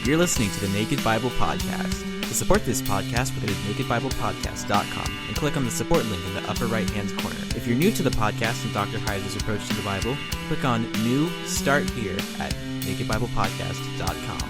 You're listening to the Naked Bible Podcast. To support this podcast, visit nakedbiblepodcast.com and click on the support link in the upper right-hand corner. If you're new to the podcast and Dr. Heiser's approach to the Bible, click on New Start Here at nakedbiblepodcast.com.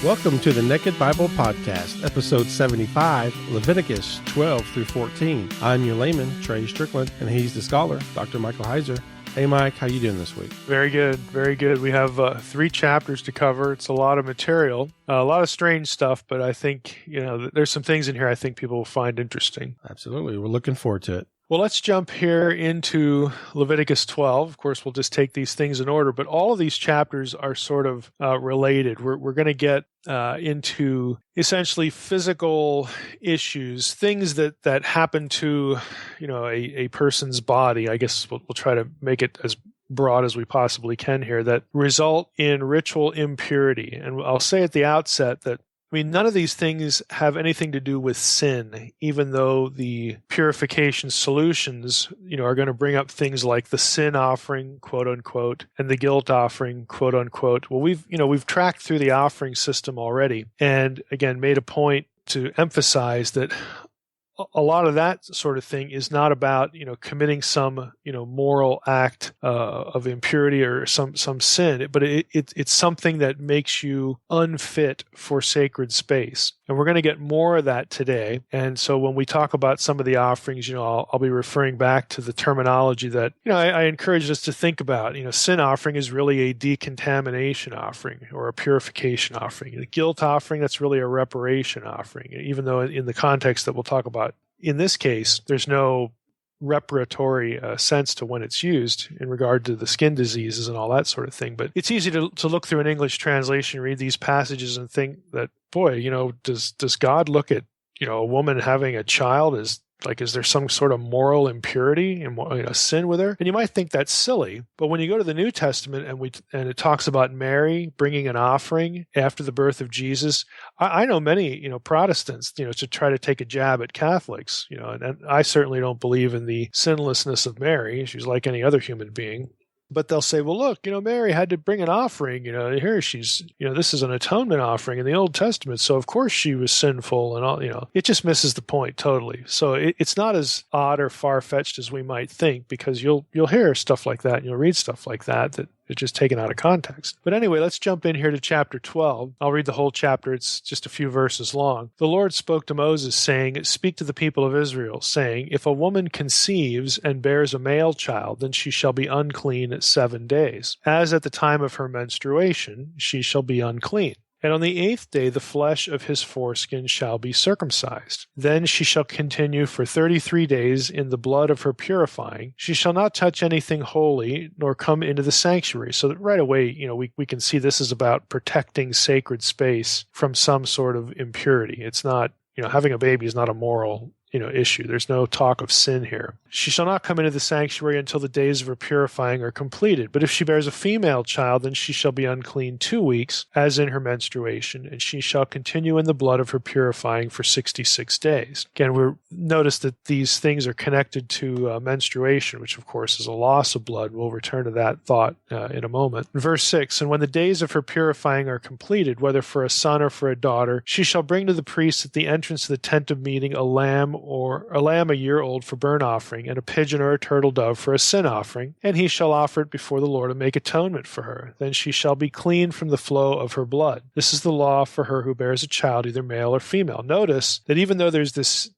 Welcome to the Naked Bible Podcast, episode 75, Leviticus 12 through 14. I'm your layman, Trey Strickland, and he's the scholar, Dr. Michael Heiser. Hey, Mike, how you doing this week? Very good, very good. We have 3 chapters to cover. It's a lot of material, a lot of strange stuff, but I think, there's some things in here I think people will find interesting. Absolutely. We're looking forward to it. Well, let's jump here into Leviticus 12. Of course, we'll just take these things in order, but all of these chapters are sort of related. We're going to get into essentially physical issues, things that happen to, a person's body. I guess we'll try to make it as broad as we possibly can here, that result in ritual impurity. And I'll say at the outset that none of these things have anything to do with sin, even though the purification solutions, are going to bring up things like the sin offering, quote unquote, and the guilt offering, quote unquote. Well, we've tracked through the offering system already, and again, made a point to emphasize that a lot of that sort of thing is not about, committing some, moral act of impurity or some sin, but it's something that makes you unfit for sacred space. And we're going to get more of that today. And so when we talk about some of the offerings, I'll be referring back to the terminology that, I encourage us to think about. Sin offering is really a decontamination offering or a purification offering. The guilt offering, that's really a reparation offering, even though in the context that we'll talk about in this case, there's no reparatory sense to when it's used in regard to the skin diseases and all that sort of thing. But it's easy to look through an English translation, read these passages and think that, boy, does God look at, a woman having a child as is there some sort of moral impurity and sin with her? And you might think that's silly, but when you go to the New Testament and it talks about Mary bringing an offering after the birth of Jesus, I know many Protestants to try to take a jab at Catholics, and I certainly don't believe in the sinlessness of Mary. She's like any other human being. But they'll say, well, look, Mary had to bring an offering, here she's, this is an atonement offering in the Old Testament. So of course she was sinful and all, it just misses the point totally. So it's not as odd or far-fetched as we might think, because you'll hear stuff like that and you'll read stuff like that it's just taken out of context. But anyway, let's jump in here to chapter 12. I'll read the whole chapter. It's just a few verses long. The Lord spoke to Moses, saying, "Speak to the people of Israel, saying, if a woman conceives and bears a male child, then she shall be unclean 7 days. As at the time of her menstruation, she shall be unclean. And on the 8th day the flesh of his foreskin shall be circumcised. Then she shall continue for 33 days in the blood of her purifying. She shall not touch anything holy, nor come into the sanctuary." So that right away, we can see this is about protecting sacred space from some sort of impurity. It's not, having a baby is not a moral issue. There's no talk of sin here. She shall not come into the sanctuary until the days of her purifying are completed. But if she bears a female child, then she shall be unclean 2 weeks, as in her menstruation, and she shall continue in the blood of her purifying for 66 days. Again, notice that these things are connected to menstruation, which of course is a loss of blood. We'll return to that thought in a moment. Verse 6, "And when the days of her purifying are completed, whether for a son or for a daughter, she shall bring to the priest at the entrance of the tent of meeting a lamb a year old for burnt offering, and a pigeon or a turtle dove for a sin offering, and he shall offer it before the Lord and make atonement for her. Then she shall be clean from the flow of her blood. This is the law for her who bears a child, either male or female." Notice that even though there's this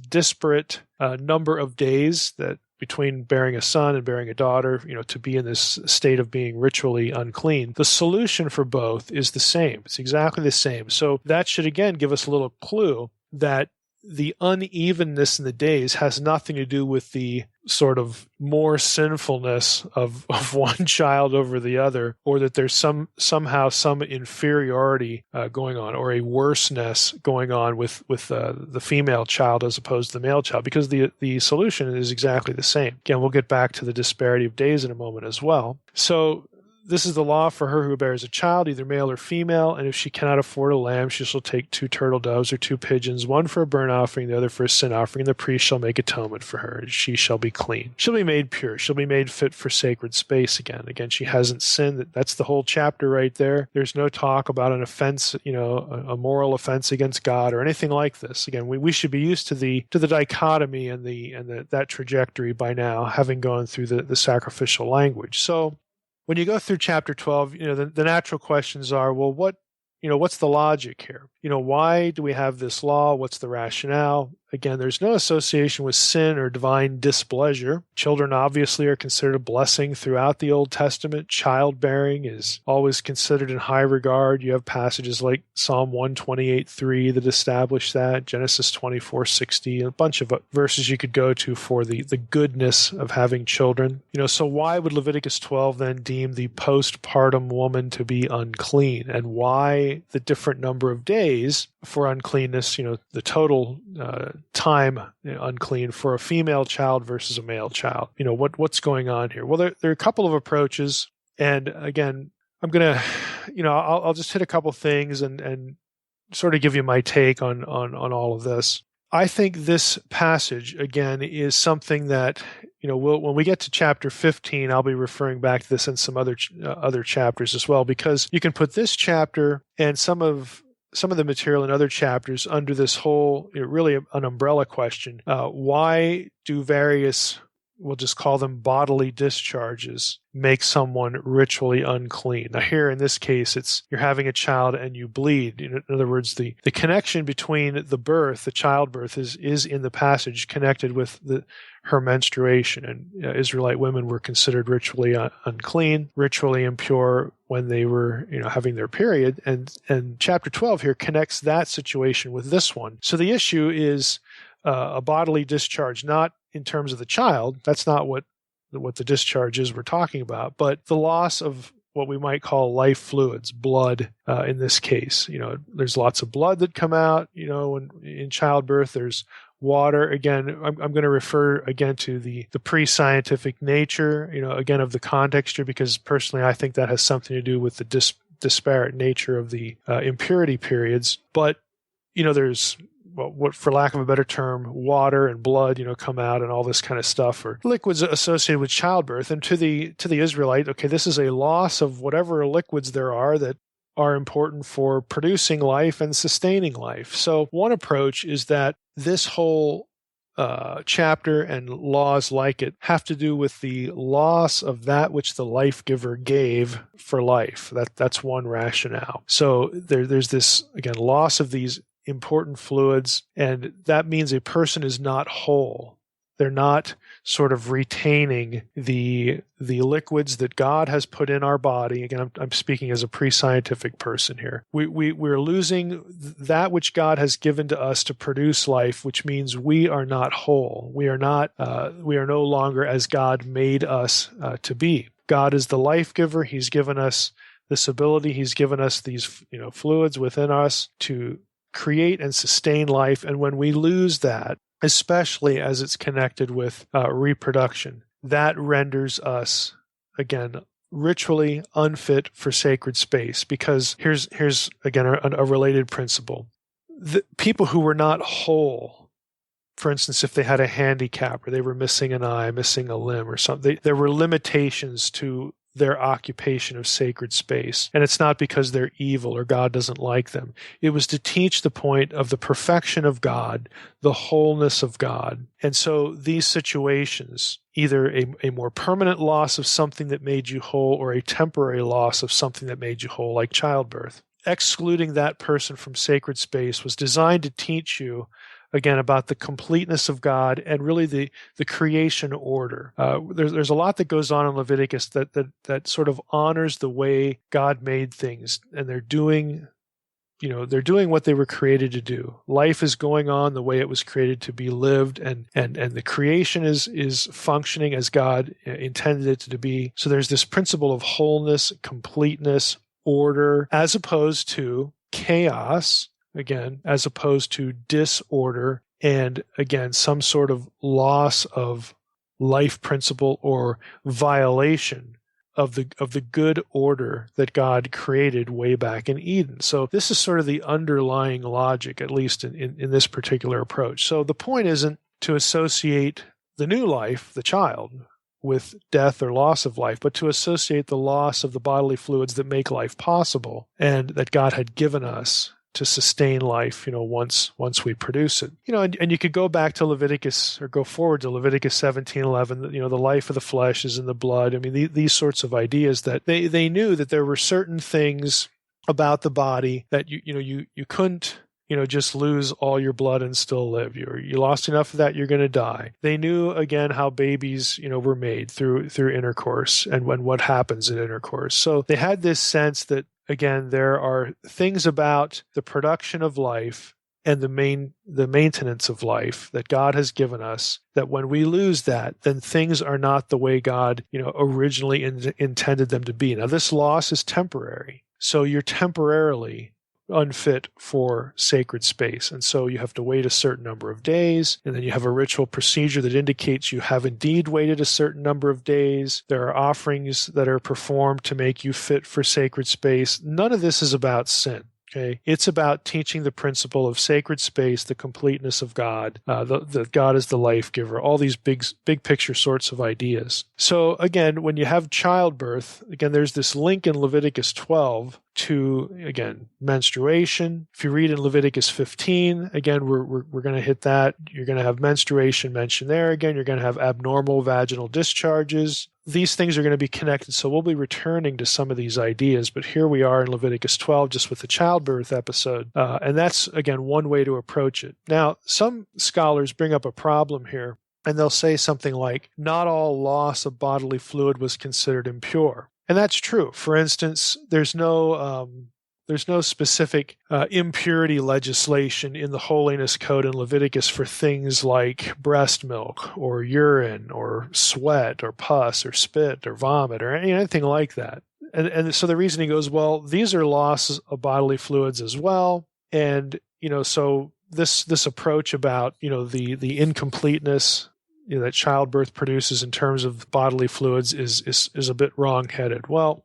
disparate number of days that between bearing a son and bearing a daughter, to be in this state of being ritually unclean, the solution for both is the same. It's exactly the same. So that should again give us a little clue that the unevenness in the days has nothing to do with the sort of more sinfulness of one child over the other, or that there's somehow some inferiority going on, or a worseness going on with the female child as opposed to the male child, because the solution is exactly the same. Again, we'll get back to the disparity of days in a moment as well. So this is the law for her who bears a child, either male or female, and if she cannot afford a lamb, she shall take 2 turtle doves or 2 pigeons, one for a burnt offering, the other for a sin offering, and the priest shall make atonement for her, and she shall be clean. She'll be made pure. She'll be made fit for sacred space again. Again, she hasn't sinned. That's the whole chapter right there. There's no talk about an offense, a moral offense against God or anything like this. Again, we should be used to the dichotomy and that trajectory by now, having gone through the sacrificial language. So when you go through chapter 12, the natural questions are, well, what's the logic here? Why do we have this law? What's the rationale? Again, there's no association with sin or divine displeasure. Children obviously are considered a blessing throughout the Old Testament. Childbearing is always considered in high regard. You have passages like Psalm 128:3 that establish that, Genesis 24:60, a bunch of verses you could go to for the goodness of having children. So why would Leviticus 12 then deem the postpartum woman to be unclean? And why the different number of days for uncleanness, the total time unclean for a female child versus a male child? What's going on here? Well, there are a couple of approaches, and again, I'm gonna, I'll just hit a couple things and sort of give you my take on all of this. I think this passage again is something that when we get to chapter 15, I'll be referring back to this in some other chapters as well, because you can put this chapter and some of the material in other chapters under this whole, really an umbrella question. Why do various, we'll just call them bodily discharges, make someone ritually unclean? Now here in this case, it's you're having a child and you bleed. In other words, the connection between the birth, the childbirth, is in the passage connected with her menstruation. And Israelite women were considered ritually unclean, ritually impure when they were having their period. And chapter 12 here connects that situation with this one. So the issue is a bodily discharge, not in terms of the child. That's not what the discharge is we're talking about, but the loss of what we might call life fluids, blood in this case. There's lots of blood that come out, in childbirth. There's water. Again, I'm going to refer again to the pre-scientific nature, again, of the context here, because personally I think that has something to do with the disparate nature of the impurity periods. But, there's, what, for lack of a better term, water and blood, come out and all this kind of stuff, or liquids associated with childbirth. And to the Israelite, okay, this is a loss of whatever liquids there are that are important for producing life and sustaining life. So one approach is that this whole chapter and laws like it have to do with the loss of that which the life giver gave for life. That's one rationale. So there's this, again, loss of these important fluids, and that means a person is not whole. They're not sort of retaining the liquids that God has put in our body. Again, I'm speaking as a pre-scientific person here. We're losing that which God has given to us to produce life, which means we are not whole. We are no longer as God made us to be. God is the life giver. He's given us this ability. He's given us these fluids within us to create and sustain life. And when we lose that, especially as it's connected with reproduction, that renders us, again, ritually unfit for sacred space. Because here's again, a related principle. The people who were not whole, for instance, if they had a handicap or they were missing an eye, missing a limb or something, there were limitations to their occupation of sacred space. And it's not because they're evil or God doesn't like them. It was to teach the point of the perfection of God, the wholeness of God. And so these situations, either a more permanent loss of something that made you whole or a temporary loss of something that made you whole, like childbirth, excluding that person from sacred space was designed to teach you, again, about the completeness of God and really the creation order. There's a lot that goes on in Leviticus that sort of honors the way God made things, and they're doing what they were created to do. Life is going on the way it was created to be lived, and the creation is functioning as God intended it to be. So there's this principle of wholeness, completeness, order, as opposed to chaos, again, as opposed to disorder, and again, some sort of loss of life principle or violation of the good order that God created way back in Eden. So this is sort of the underlying logic, at least in this particular approach. So the point isn't to associate the new life, the child, with death or loss of life, but to associate the loss of the bodily fluids that make life possible and that God had given us to sustain life, once we produce it. And you could go back to Leviticus, or go forward to Leviticus 17:11, the life of the flesh is in the blood. I mean, these sorts of ideas that they knew that there were certain things about the body that you couldn't just lose all your blood and still live. You lost enough of that, you're going to die. They knew, again, how babies, were made through intercourse and what happens in intercourse. So they had this sense that, again, there are things about the production of life and the maintenance of life that God has given us, that when we lose that, then things are not the way God, originally intended them to be. Now, this loss is temporary. So you're temporarily unfit for sacred space. And so you have to wait a certain number of days, and then you have a ritual procedure that indicates you have indeed waited a certain number of days. There are offerings that are performed to make you fit for sacred space. None of this is about sin. Okay, it's about teaching the principle of sacred space, the completeness of God, that God is the life giver, all these big picture sorts of ideas. So again, when you have childbirth, again, there's this link in Leviticus 12 to, again, menstruation. If you read in Leviticus 15, again, we're going to hit that. You're going to have menstruation mentioned there. Again, you're going to have abnormal vaginal discharges. These things are going to be connected, so we'll be returning to some of these ideas, but here we are in Leviticus 12 just with the childbirth episode, and that's, again, one way to approach it. Now, some scholars bring up a problem here, and they'll say something like, not all loss of bodily fluid was considered impure. And that's true. For instance, there's no specific impurity legislation in the Holiness Code in Leviticus for things like breast milk or urine or sweat or pus or spit or vomit or anything like that. And so the reasoning goes, well, these are losses of bodily fluids as well. And, so this approach about, the incompleteness that childbirth produces in terms of bodily fluids is a bit wrong-headed. Well,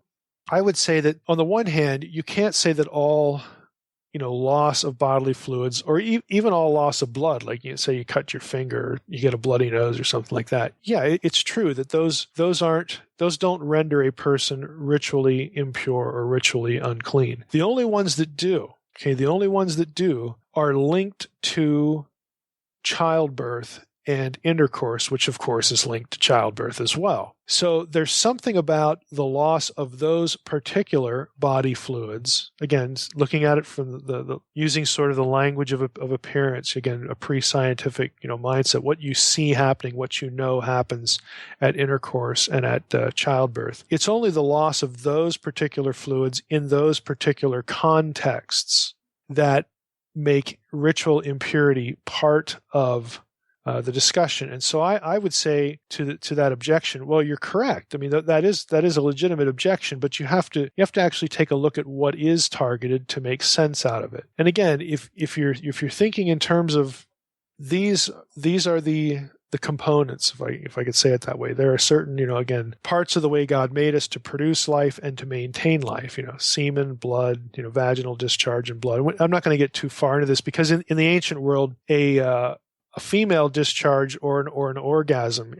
I would say that on the one hand, you can't say that all, loss of bodily fluids, or even all loss of blood, like say you cut your finger, you get a bloody nose or something like that. Yeah, it's true that those don't render a person ritually impure or ritually unclean. The only ones that do are linked to childbirth and intercourse, which of course is linked to childbirth as well. So there's something about the loss of those particular body fluids, again, looking at it from the using sort of the language of appearance, again, a pre-scientific mindset, what you see happening, what happens at intercourse and at childbirth. It's only the loss of those particular fluids in those particular contexts that make ritual impurity part of the discussion. And so I would say to that objection, well, you're correct. I mean, that is a legitimate objection, but you have to actually take a look at what is targeted to make sense out of it. And again, if you're thinking in terms of these are the components, if I could say it that way. There are certain, again, parts of the way God made us to produce life and to maintain life, semen, blood, vaginal discharge and blood. I'm not going to get too far into this because in the ancient world, a female discharge or an orgasm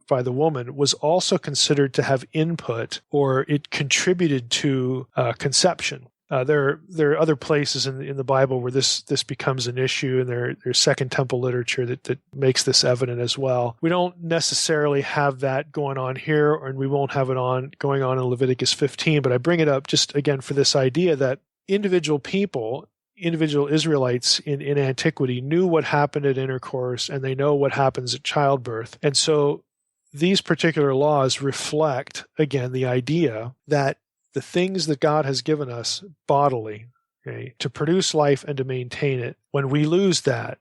by the woman was also considered to have input, or it contributed to conception. There are other places in the Bible where this becomes an issue, and there's Second Temple literature that makes this evident as well. We don't necessarily have that going on here, and we won't have it going on in Leviticus 15, but I bring it up just again for this idea that individual Israelites in antiquity knew what happened at intercourse, and they know what happens at childbirth. And so these particular laws reflect, again, the idea that the things that God has given us bodily, to produce life and to maintain it, when we lose that,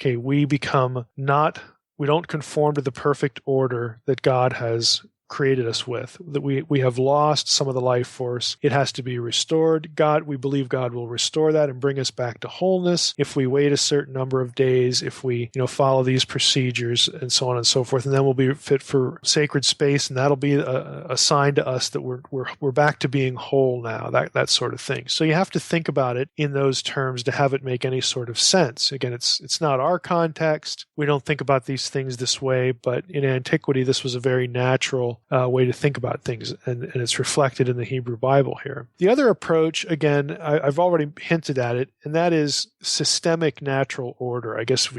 we don't conform to the perfect order that God has created us with, that we have lost some of the life force. It has to be restored. We believe God will restore that and bring us back to wholeness if we wait a certain number of days, if we follow these procedures and so on and so forth, and then we'll be fit for sacred space, and that'll be a sign to us that we're back to being whole now, that sort of thing. So you have to think about it in those terms to have it make any sort of sense. Again, it's not our context. We don't think about these things this way, but in antiquity, this was a very natural way to think about things, and it's reflected in the Hebrew Bible here. The other approach, again, I've already hinted at it, and that is systemic natural order. I guess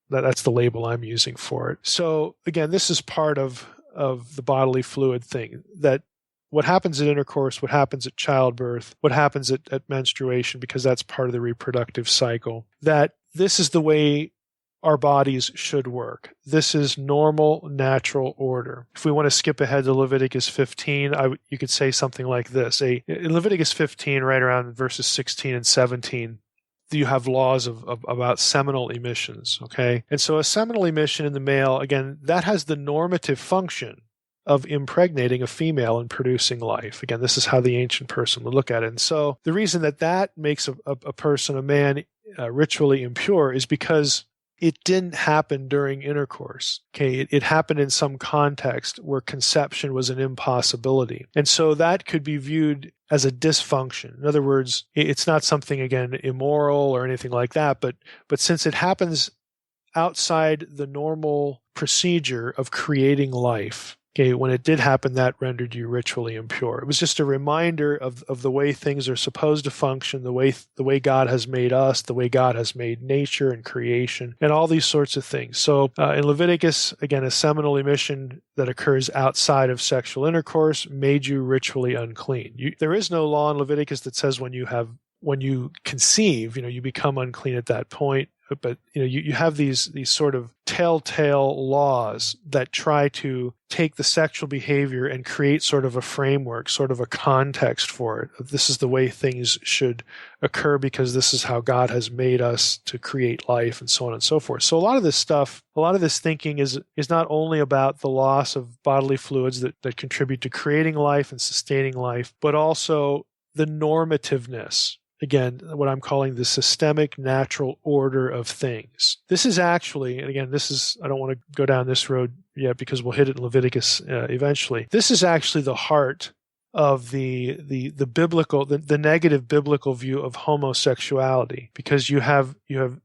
that's the label I'm using for it. So again, this is part of the bodily fluid thing, that what happens at intercourse, what happens at childbirth, what happens at menstruation, because that's part of the reproductive cycle, that this is the way our bodies should work. This is normal, natural order. If we want to skip ahead to Leviticus 15, you could say something like this. In Leviticus 15, right around verses 16 and 17, you have laws about seminal emissions, okay? And so a seminal emission in the male, again, that has the normative function of impregnating a female and producing life. Again, this is how the ancient person would look at it. And so the reason that makes a person, a man, ritually impure is because it didn't happen during intercourse. Okay, it happened in some context where conception was an impossibility. And so that could be viewed as a dysfunction. In other words, it's not something, again, immoral or anything like that, but since it happens outside the normal procedure of creating life, okay, when it did happen, that rendered you ritually impure. It was just a reminder of the way things are supposed to function, the way God has made us, the way God has made nature and creation, and all these sorts of things. So in Leviticus, again, a seminal emission that occurs outside of sexual intercourse made you ritually unclean. There is no law in Leviticus that says when you conceive, you become unclean at that point. But you have these sort of telltale laws that try to take the sexual behavior and create sort of a framework, sort of a context for it. This is the way things should occur because this is how God has made us to create life, and so on and so forth. So a lot of this thinking is not only about the loss of bodily fluids that contribute to creating life and sustaining life, but also the normativeness. Again, what I'm calling the systemic natural order of things. This is actually, and again, I don't want to go down this road yet because we'll hit it in Leviticus eventually. This is actually the heart of the biblical, the negative biblical view of homosexuality, because you have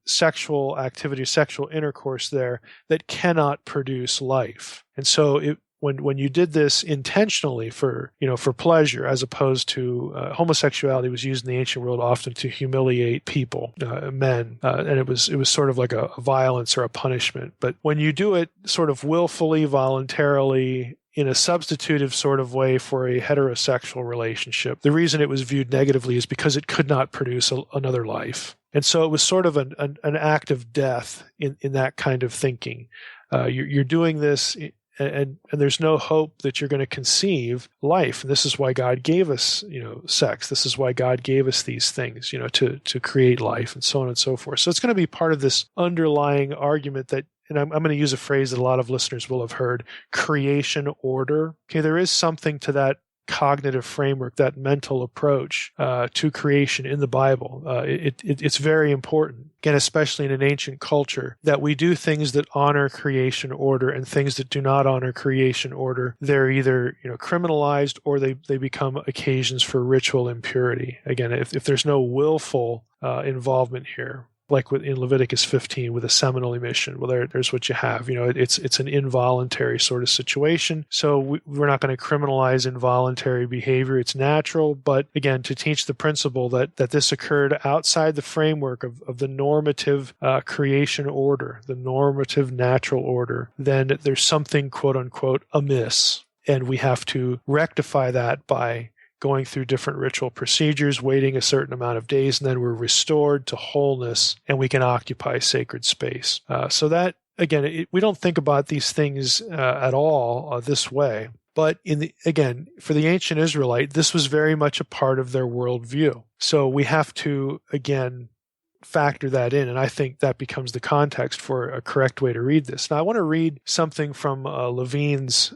sexual activity, sexual intercourse there that cannot produce life. And so when you did this intentionally for pleasure, as opposed to homosexuality was used in the ancient world often to humiliate people, men, and it was sort of like a violence or a punishment. But when you do it sort of willfully, voluntarily, in a substitutive sort of way for a heterosexual relationship, the reason it was viewed negatively is because it could not produce another life. And so it was sort of an act of death in that kind of thinking. You're doing this, and there's no hope that you're going to conceive life. And this is why God gave us, sex. This is why God gave us these things, to create life, and so on and so forth. So it's going to be part of this underlying argument that, and I'm going to use a phrase that a lot of listeners will have heard, creation order. Okay, there is something to that cognitive framework, that mental approach to creation in the Bible. It's very important, again, especially in an ancient culture, that we do things that honor creation order, and things that do not honor creation order, they're either criminalized or they become occasions for ritual impurity. Again, if there's no willful involvement here, like in Leviticus 15 with a seminal emission, well, there's what you have. It's an involuntary sort of situation. So we're not going to criminalize involuntary behavior. It's natural. But again, to teach the principle that this occurred outside the framework of the normative creation order, the normative natural order, then there's something, quote unquote, amiss. And we have to rectify that by going through different ritual procedures, waiting a certain amount of days, and then we're restored to wholeness, and we can occupy sacred space. So that, again, we don't think about these things at all this way. But for the ancient Israelite, this was very much a part of their worldview. So we have to, again, factor that in, and I think that becomes the context for a correct way to read this. Now, I want to read something from Levine's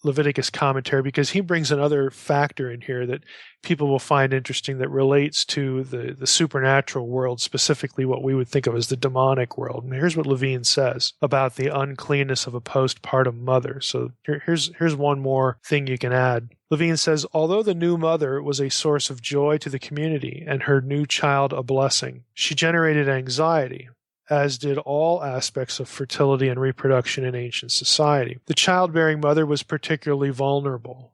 Leviticus commentary because he brings another factor in here that people will find interesting that relates to the supernatural world, specifically what we would think of as the demonic world. And here's what Levine says about the uncleanness of a postpartum mother. So here's one more thing you can add. Levine says, although the new mother was a source of joy to the community and her new child a blessing, she generated anxiety, as did all aspects of fertility and reproduction in ancient society. The childbearing mother was particularly vulnerable,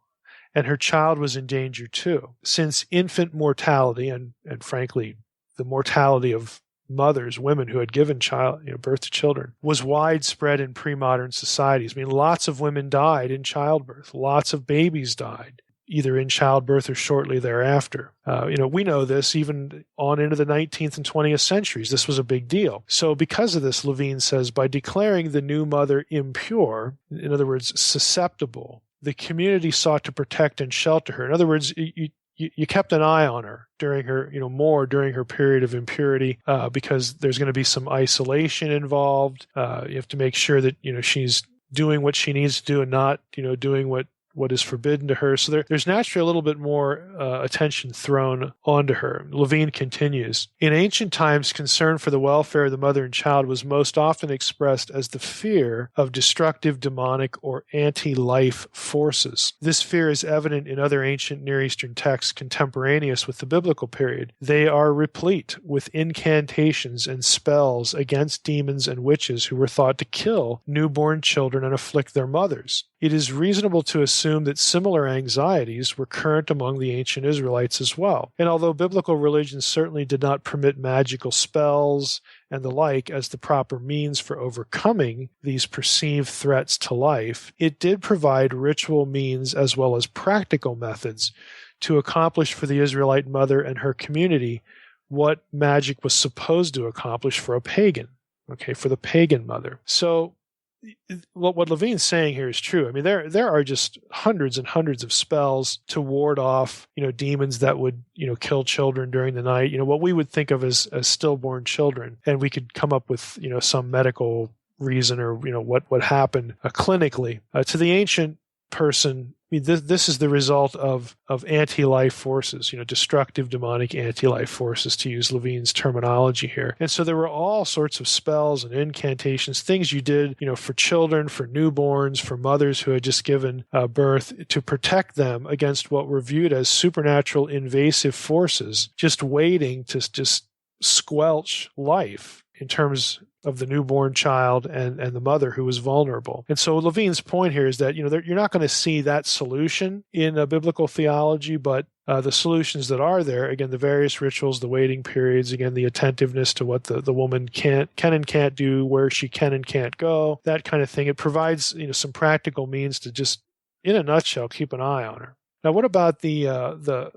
and her child was in danger too, since infant mortality and frankly, the mortality of mothers, women who had given birth to children, was widespread in pre-modern societies. I mean, lots of women died in childbirth. Lots of babies died, either in childbirth or shortly thereafter. We know this even on into the 19th and 20th centuries. This was a big deal. So because of this, Levine says, by declaring the new mother impure, in other words, susceptible, the community sought to protect and shelter her. In other words, you kept an eye on her during her, more during her period of impurity, because there's going to be some isolation involved. You have to make sure that, she's doing what she needs to do and not, doing what is forbidden to her. So there's naturally a little bit more attention thrown onto her. Levine continues, in ancient times, concern for the welfare of the mother and child was most often expressed as the fear of destructive demonic or anti-life forces. This fear is evident in other ancient Near Eastern texts contemporaneous with the biblical period. They are replete with incantations and spells against demons and witches who were thought to kill newborn children and afflict their mothers. It is reasonable to assume that similar anxieties were current among the ancient Israelites as well. And although biblical religion certainly did not permit magical spells and the like as the proper means for overcoming these perceived threats to life, it did provide ritual means as well as practical methods to accomplish for the Israelite mother and her community what magic was supposed to accomplish for a pagan, for the pagan mother. So what Levine's saying here is true. I mean, there are just hundreds and hundreds of spells to ward off, demons that would, kill children during the night, what we would think of as stillborn children. And we could come up with, some medical reason or, what happened clinically. To the ancient person, I mean, this is the result of anti-life forces, destructive demonic anti-life forces, to use Levine's terminology here. And so there were all sorts of spells and incantations, things you did, for children, for newborns, for mothers who had just given birth, to protect them against what were viewed as supernatural invasive forces, just waiting to just squelch life in terms of the newborn child and the mother who was vulnerable. And so Levine's point here is that, you're not going to see that solution in a biblical theology, but the solutions that are there, again, the various rituals, the waiting periods, again, the attentiveness to what the woman can and can't do, where she can and can't go, that kind of thing. It provides, some practical means to just, in a nutshell, keep an eye on her. Now, what about the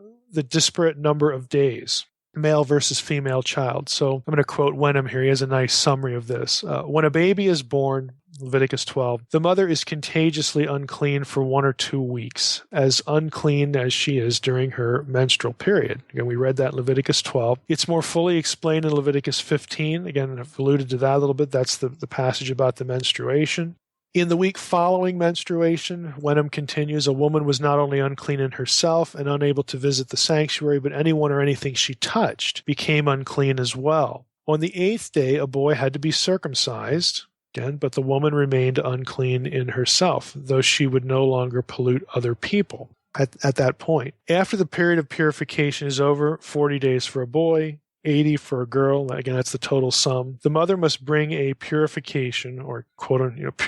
disparate number of days? Male versus female child. So I'm going to quote Wenham here. He has a nice summary of this. When a baby is born, Leviticus 12, the mother is contagiously unclean for 1 or 2 weeks, as unclean as she is during her menstrual period. Again, we read that in Leviticus 12. It's more fully explained in Leviticus 15. Again, I've alluded to that a little bit. That's the passage about the menstruation. In the week following menstruation, Wenham continues, a woman was not only unclean in herself and unable to visit the sanctuary, but anyone or anything she touched became unclean as well. On the 8th day, a boy had to be circumcised, again, but the woman remained unclean in herself, though she would no longer pollute other people at that point. After the period of purification is over, 40 days for a boy, 80 for a girl. Again, that's the total sum. The mother must bring a purification or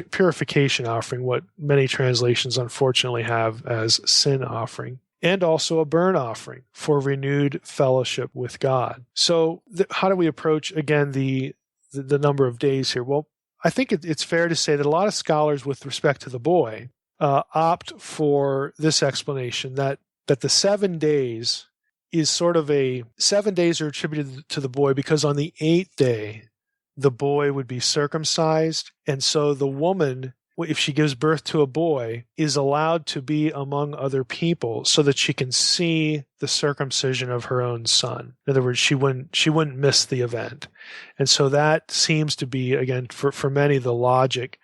purification offering, what many translations unfortunately have as sin offering, and also a burnt offering for renewed fellowship with God. So how do we approach, again, the number of days here? Well, I think it's fair to say that a lot of scholars with respect to the boy opt for this explanation that the 7 days is sort of 7 days are attributed to the boy because on the 8th day, the boy would be circumcised. And so the woman, if she gives birth to a boy, is allowed to be among other people so that she can see the circumcision of her own son. In other words, she wouldn't miss the event. And so that seems to be, again, for many, the logic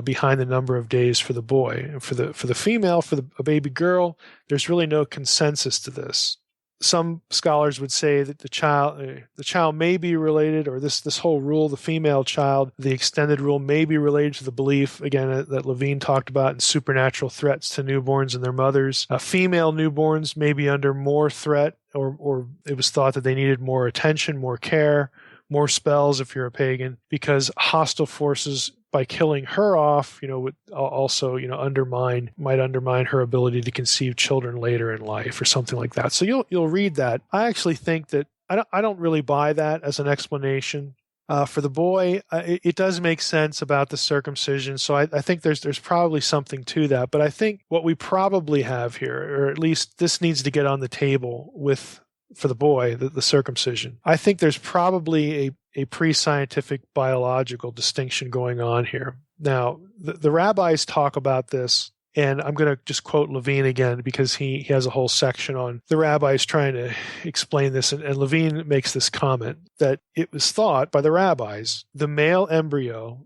behind the number of days for the boy. And for the female, for a baby girl, there's really no consensus to this. Some scholars would say that the child may be related, or this whole rule, the female child, the extended rule, may be related to the belief, again, that Levine talked about in supernatural threats to newborns and their mothers. Female newborns may be under more threat, or it was thought that they needed more attention, more care, more spells if you're a pagan, because hostile forces, by killing her off, would also, might undermine her ability to conceive children later in life or something like that. So you'll read that. I actually think that I don't really buy that as an explanation. For the boy, it does make sense about the circumcision. So I think there's probably something to that. But I think what we probably have here, or at least this needs to get on the table for the boy, the circumcision. I think there's probably a pre-scientific biological distinction going on here. Now, the rabbis talk about this, and I'm going to just quote Levine again because he has a whole section on the rabbis trying to explain this, and Levine makes this comment that it was thought by the rabbis the male embryo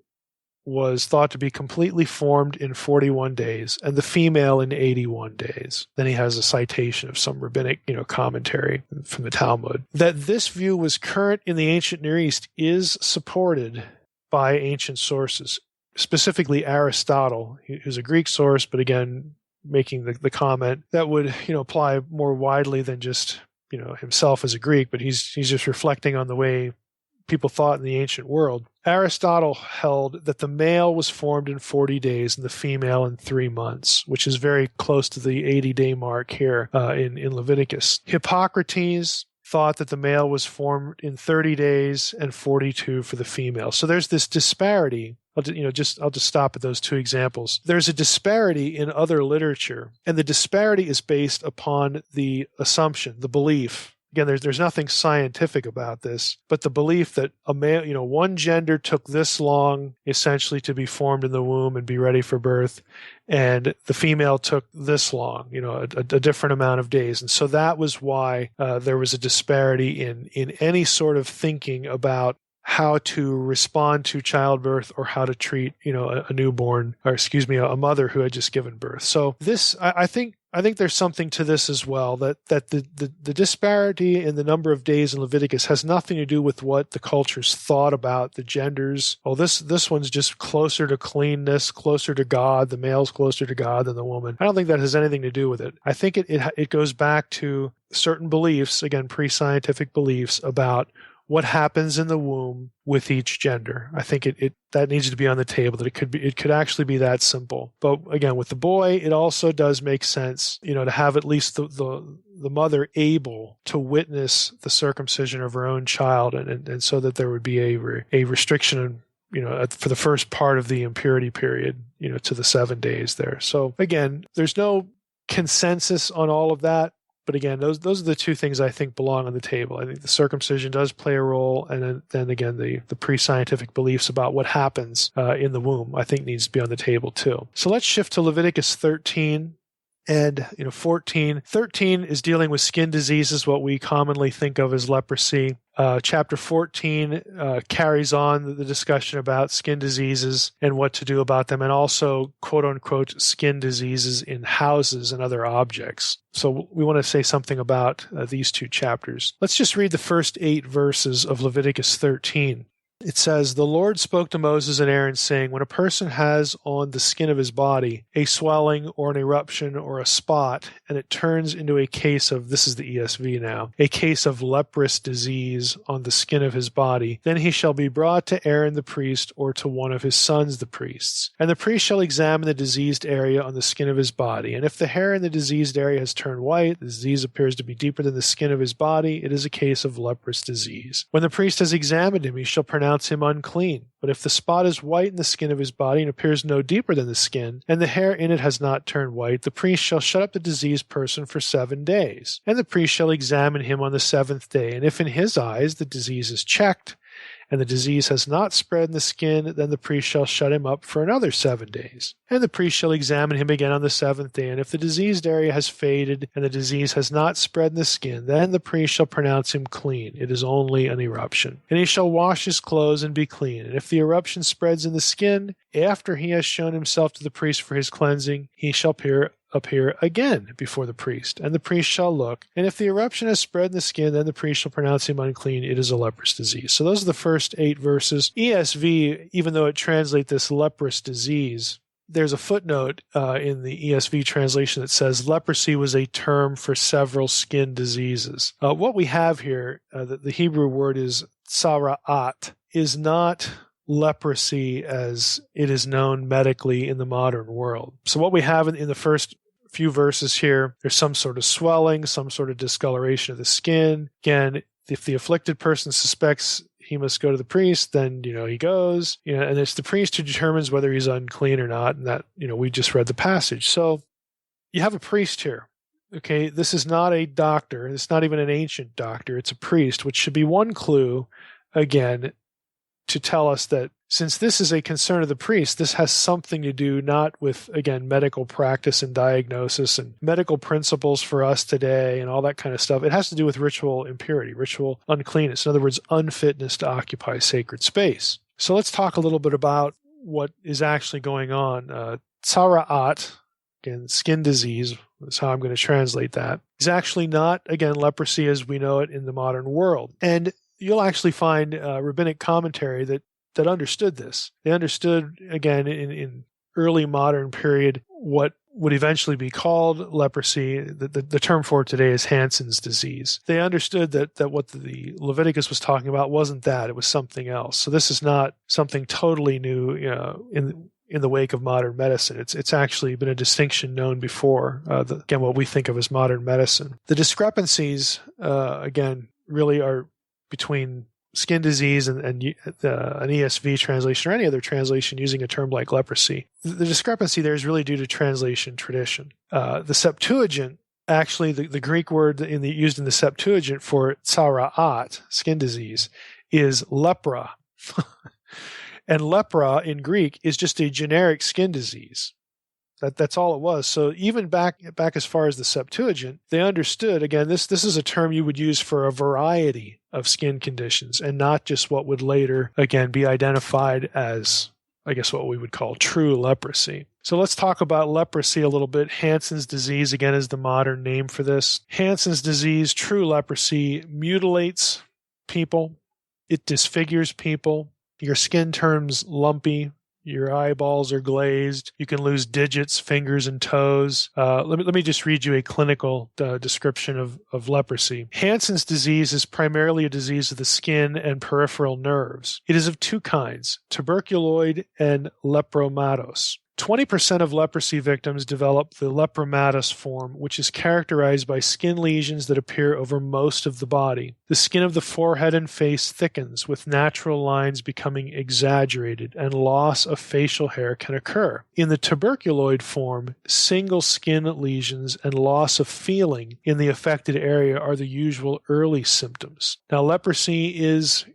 was thought to be completely formed in 41 days and the female in 81 days. Then he has a citation of some rabbinic, commentary from the Talmud. That this view was current in the ancient Near East is supported by ancient sources, specifically Aristotle, who's a Greek source, but again, making the comment that would, apply more widely than just, himself as a Greek, but he's just reflecting on the way people thought in the ancient world. Aristotle held that the male was formed in 40 days and the female in 3 months, which is very close to the 80-day mark here in Leviticus. Hippocrates thought that the male was formed in 30 days and 42 for the female. So there's this disparity. I'll just stop at those two examples. There's a disparity in other literature, and the disparity is based upon the assumption, the belief. Again, there's nothing scientific about this, but the belief that a male, one gender took this long essentially to be formed in the womb and be ready for birth, and the female took this long, a different amount of days. And so that was why there was a disparity in any sort of thinking about how to respond to childbirth or how to treat, a newborn, or a mother who had just given birth. So this, I think there's something to this as well, that the disparity in the number of days in Leviticus has nothing to do with what the cultures thought about the genders. Oh, this one's just closer to cleanness, closer to God. The male's closer to God than the woman. I don't think that has anything to do with it. I think it goes back to certain beliefs, again, pre-scientific beliefs about what happens in the womb with each gender. I think that needs to be on the table, that it could actually be that simple. But again, with the boy, it also does make sense, to have at least the mother able to witness the circumcision of her own child, and so that there would be a restriction, for the first part of the impurity period, to the 7 days there. So again, there's no consensus on all of that. But again, those are the two things I think belong on the table. I think the circumcision does play a role, and then again, the pre-scientific beliefs about what happens in the womb, I think, needs to be on the table too. So let's shift to Leviticus 13 and 14. 13 is dealing with skin diseases, what we commonly think of as leprosy. Chapter 14 carries on the discussion about skin diseases and what to do about them, and also, quote-unquote, skin diseases in houses and other objects. So we want to say something about these two chapters. Let's just read the first 8 verses of Leviticus 13. It says, "The Lord spoke to Moses and Aaron, saying, when a person has on the skin of his body a swelling or an eruption or a spot, and it turns into a case of," this is the ESV now, "a case of leprous disease on the skin of his body, then he shall be brought to Aaron the priest or to one of his sons the priests. And the priest shall examine the diseased area on the skin of his body. And if the hair in the diseased area has turned white, the disease appears to be deeper than the skin of his body, it is a case of leprous disease. When the priest has examined him, he shall pronounce him unclean. But if the spot is white in the skin of his body and appears no deeper than the skin, and the hair in it has not turned white, the priest shall shut up the diseased person for 7 days. And the priest shall examine him on the 7th day. And if in his eyes the disease is checked, and the disease has not spread in the skin, then the priest shall shut him up for another 7 days. And the priest shall examine him again on the 7th day, and if the diseased area has faded and the disease has not spread in the skin, then the priest shall pronounce him clean. It is only an eruption. And he shall wash his clothes and be clean. And if the eruption spreads in the skin, after he has shown himself to the priest for his cleansing, he shall appear again before the priest, and the priest shall look. And if the eruption has spread in the skin, then the priest shall pronounce him unclean. It is a leprous disease. So those are the first 8 verses. ESV, even though it translates this leprous disease, there's a footnote in the ESV translation that says leprosy was a term for several skin diseases. What we have here, the Hebrew word is tsara'at, is not leprosy as it is known medically in the modern world. So what we have in the first few verses here, there's some sort of swelling, some sort of discoloration of the skin. Again, if the afflicted person suspects he must go to the priest, then, he goes, and it's the priest who determines whether he's unclean or not. And that, we just read the passage. So you have a priest here. Okay. This is not a doctor. It's not even an ancient doctor. It's a priest, which should be one clue, again, to tell us that since this is a concern of the priest, this has something to do not with, again, medical practice and diagnosis and medical principles for us today and all that kind of stuff. It has to do with ritual impurity, ritual uncleanness. In other words, unfitness to occupy sacred space. So let's talk a little bit about what is actually going on. Tsara'at, again, skin disease, is how I'm going to translate that, is actually not, again, leprosy as we know it in the modern world. And you'll actually find rabbinic commentary that understood this. They understood, again, in early modern period, what would eventually be called leprosy. The term for it today is Hansen's disease. They understood that what the Leviticus was talking about wasn't that. It was something else. So this is not something totally new in the wake of modern medicine. It's actually been a distinction known before, again, what we think of as modern medicine. The discrepancies, again, really are between skin disease and an ESV translation or any other translation using a term like leprosy. The discrepancy there is really due to translation tradition. The Septuagint, actually the Greek word used in the Septuagint for tsara'at, skin disease, is lepra. And lepra in Greek is just a generic skin disease. That's all it was. So even back as far as the Septuagint, they understood, again, this is a term you would use for a variety of skin conditions and not just what would later, again, be identified as, I guess, what we would call true leprosy. So let's talk about leprosy a little bit. Hansen's disease, again, is the modern name for this. Hansen's disease, true leprosy, mutilates people. It disfigures people. Your skin turns lumpy. Your eyeballs are glazed. You can lose digits, fingers, and toes. Let me just read you a clinical description of leprosy. Hansen's disease is primarily a disease of the skin and peripheral nerves. It is of 2 kinds, tuberculoid and lepromatous. 20% of leprosy victims develop the lepromatous form, which is characterized by skin lesions that appear over most of the body. The skin of the forehead and face thickens, with natural lines becoming exaggerated, and loss of facial hair can occur. In the tuberculoid form, single skin lesions and loss of feeling in the affected area are the usual early symptoms. Now, leprosy is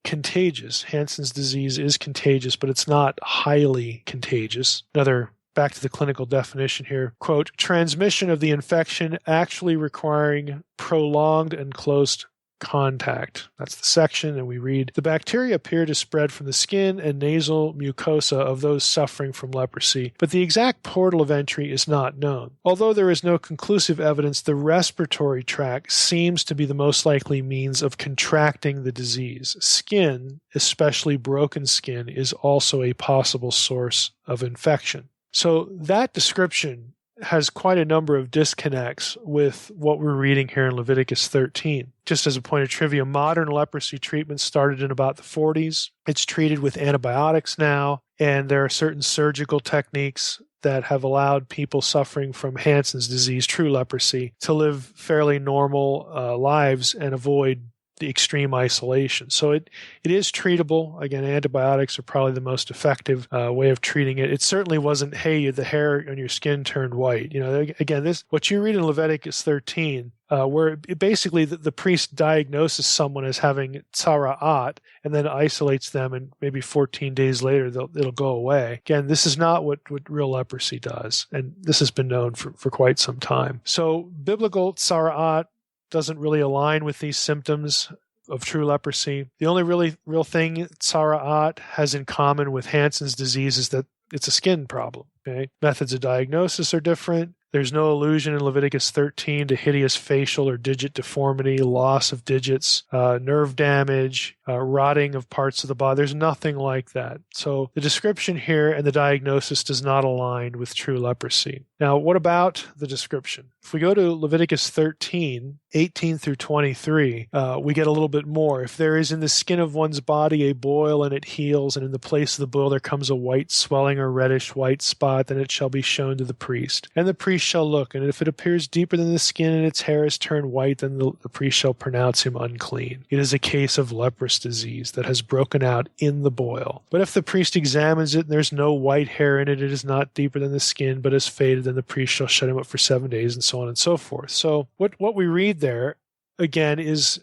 contagious. Hansen's disease is contagious, but it's not highly contagious. Back to the clinical definition here, quote, transmission of the infection actually requiring prolonged and close contact. That's the section, and we read, the bacteria appear to spread from the skin and nasal mucosa of those suffering from leprosy, but the exact portal of entry is not known. Although there is no conclusive evidence, the respiratory tract seems to be the most likely means of contracting the disease. Skin, especially broken skin, is also a possible source of infection. So that description has quite a number of disconnects with what we're reading here in Leviticus 13. Just as a point of trivia, modern leprosy treatment started in about the 40s. It's treated with antibiotics now, and there are certain surgical techniques that have allowed people suffering from Hansen's disease, true leprosy, to live fairly normal lives and avoid the extreme isolation. So it is treatable. Again, antibiotics are probably the most effective way of treating it. It certainly wasn't, hey, the hair on your skin turned white. Again, this what you read in Leviticus 13, where basically the priest diagnoses someone as having tzara'at and then isolates them, and maybe 14 days later it'll go away. Again, this is not what real leprosy does, and this has been known for quite some time. So biblical tzara'at doesn't really align with these symptoms of true leprosy. The only real thing tzara'at has in common with Hansen's disease is that it's a skin problem. Okay? Methods of diagnosis are different. There's no allusion in Leviticus 13 to hideous facial or digit deformity, loss of digits, nerve damage, rotting of parts of the body. There's nothing like that. So the description here and the diagnosis does not align with true leprosy. Now, what about the description? If we go to Leviticus 13, 18 through 23, we get a little bit more. If there is in the skin of one's body a boil and it heals, and in the place of the boil there comes a white swelling or reddish white spot, then it shall be shown to the priest. And the priest shall look, and if it appears deeper than the skin and its hair is turned white, then the priest shall pronounce him unclean. It is a case of leprous disease that has broken out in the boil. But if the priest examines it and there's no white hair in it, it is not deeper than the skin, but has faded, then the priest shall shut him up for 7 days, and so on and so forth. So what we read there, again, is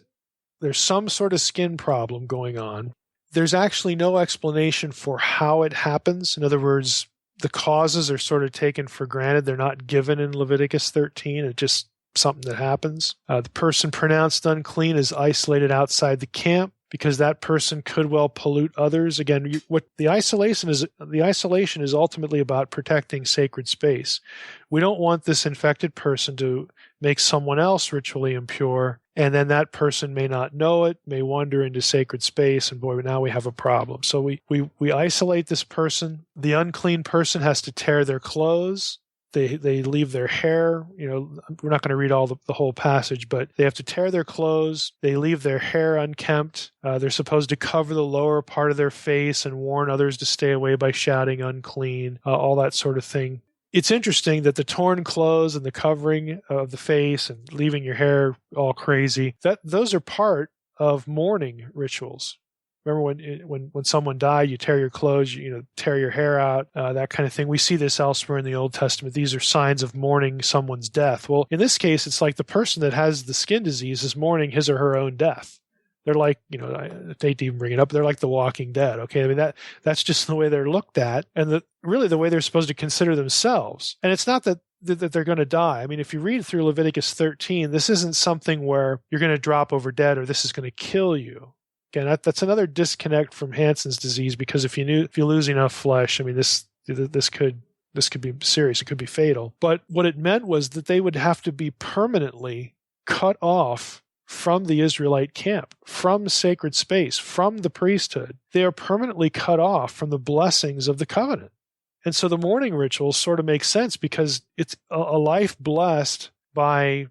there's some sort of skin problem going on. There's actually no explanation for how it happens. In other words, the causes are sort of taken for granted. They're not given in Leviticus 13. It's just something that happens. The person pronounced unclean is isolated outside the camp because that person could well pollute others. Again, what the isolation is ultimately about protecting sacred space. We don't want this infected person to make someone else ritually impure, and then that person may not know it, may wander into sacred space, and boy, now we have a problem. So we isolate this person. The unclean person has to tear their clothes. They leave their hair. We're not going to read all the whole passage, but they have to tear their clothes. They leave their hair unkempt. They're supposed to cover the lower part of their face and warn others to stay away by shouting unclean, all that sort of thing. It's interesting that the torn clothes and the covering of the face and leaving your hair all crazy, those are part of mourning rituals. Remember when someone died, you tear your clothes, tear your hair out, that kind of thing. We see this elsewhere in the Old Testament. These are signs of mourning someone's death. Well, in this case, it's like the person that has the skin disease is mourning his or her own death. They're like, I hate to even bring it up, they're like the Walking Dead. Okay, I mean that's just the way they're looked at, and really the way they're supposed to consider themselves. And it's not that they're going to die. I mean, if you read through Leviticus 13, this isn't something where you're going to drop over dead or this is going to kill you. Again, that's another disconnect from Hansen's disease, because if you lose enough flesh, I mean, this could be serious. It could be fatal. But what it meant was that they would have to be permanently cut off from the Israelite camp, from sacred space, from the priesthood. They are permanently cut off from the blessings of the covenant. And so the mourning ritual sort of makes sense, because it's a life blessed by